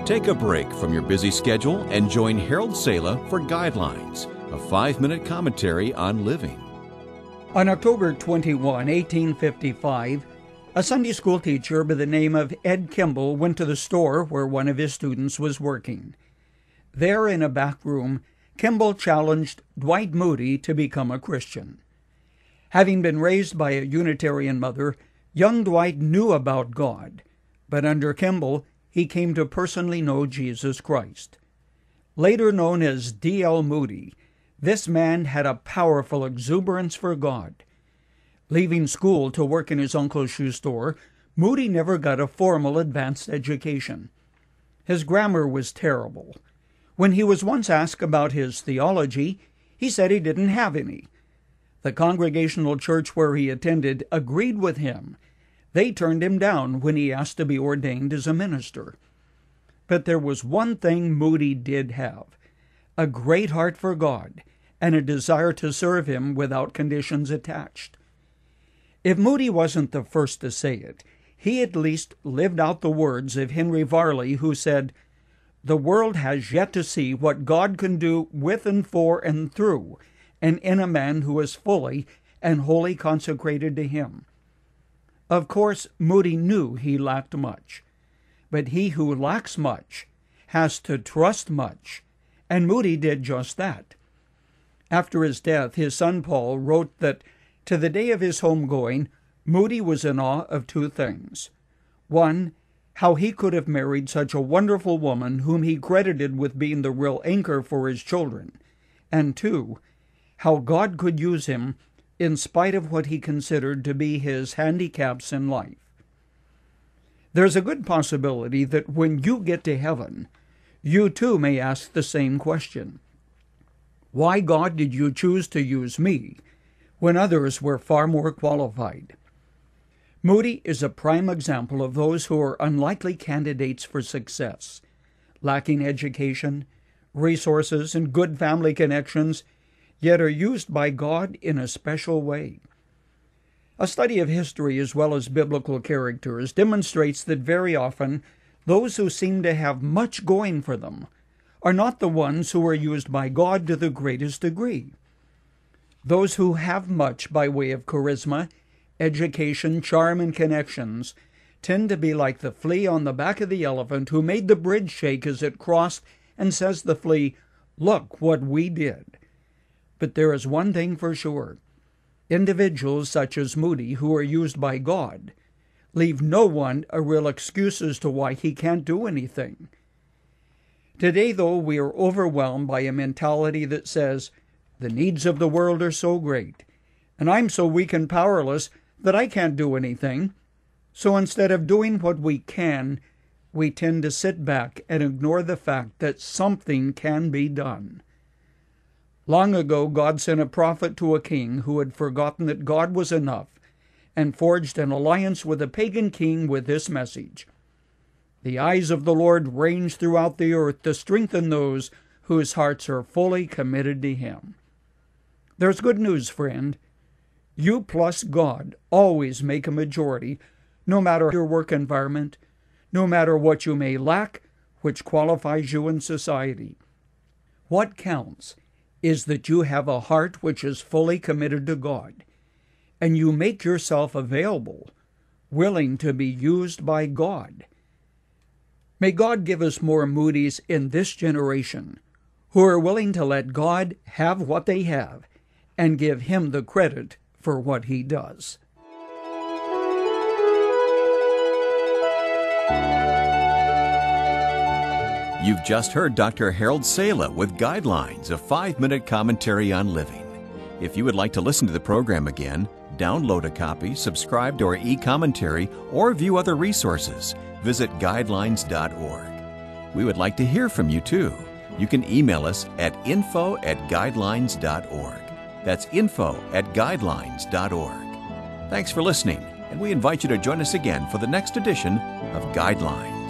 Take a break from your busy schedule and join Harold Sala for Guidelines, a 5-minute commentary on living. On October 21, 1855, a Sunday school teacher by the name of Ed Kimball went to the store where one of his students was working. There in a back room, Kimball challenged Dwight Moody to become a Christian. Having been raised by a Unitarian mother, young Dwight knew about God, but under Kimball, he came to personally know Jesus Christ. Later known as D.L. Moody, this man had a powerful exuberance for God. Leaving school to work in his uncle's shoe store, Moody never got a formal advanced education. His grammar was terrible. When he was once asked about his theology, he said he didn't have any. The Congregational church where he attended agreed with him. They turned him down when he asked to be ordained as a minister. But there was one thing Moody did have: a great heart for God and a desire to serve Him without conditions attached. If Moody wasn't the first to say it, he at least lived out the words of Henry Varley, who said, "The world has yet to see what God can do with and for and through, and in a man who is fully and wholly consecrated to Him." Of course, Moody knew he lacked much, but he who lacks much has to trust much, and Moody did just that. After his death, his son Paul wrote that to the day of his homegoing, Moody was in awe of two things. One, how he could have married such a wonderful woman whom he credited with being the real anchor for his children, and two, how God could use him in spite of what he considered to be his handicaps in life. There's a good possibility that when you get to heaven, you too may ask the same question. Why, God, did you choose to use me when others were far more qualified? Moody is a prime example of those who are unlikely candidates for success, lacking education, resources, and good family connections, yet are used by God in a special way. A study of history as well as biblical characters demonstrates that very often those who seem to have much going for them are not the ones who are used by God to the greatest degree. Those who have much by way of charisma, education, charm, and connections tend to be like the flea on the back of the elephant who made the bridge shake as it crossed and says the flea, "Look what we did." But there is one thing for sure. Individuals such as Moody, who are used by God, leave no one a real excuse as to why he can't do anything. Today, though, we are overwhelmed by a mentality that says, the needs of the world are so great, and I'm so weak and powerless that I can't do anything. So instead of doing what we can, we tend to sit back and ignore the fact that something can be done. Long ago, God sent a prophet to a king who had forgotten that God was enough and forged an alliance with a pagan king with this message: "The eyes of the Lord range throughout the earth to strengthen those whose hearts are fully committed to Him." There's good news, friend. You plus God always make a majority, no matter your work environment, no matter what you may lack, which qualifies you in society. What counts is that you have a heart which is fully committed to God, and you make yourself available, willing to be used by God. May God give us more Moodys in this generation who are willing to let God have what they have and give Him the credit for what He does. You've just heard Dr. Harold Sala with Guidelines, a 5-minute commentary on living. If you would like to listen to the program again, download a copy, subscribe to our e-commentary, or view other resources, visit guidelines.org. We would like to hear from you too. You can email us at info@guidelines.org. That's info@guidelines.org. Thanks for listening, and we invite you to join us again for the next edition of Guidelines.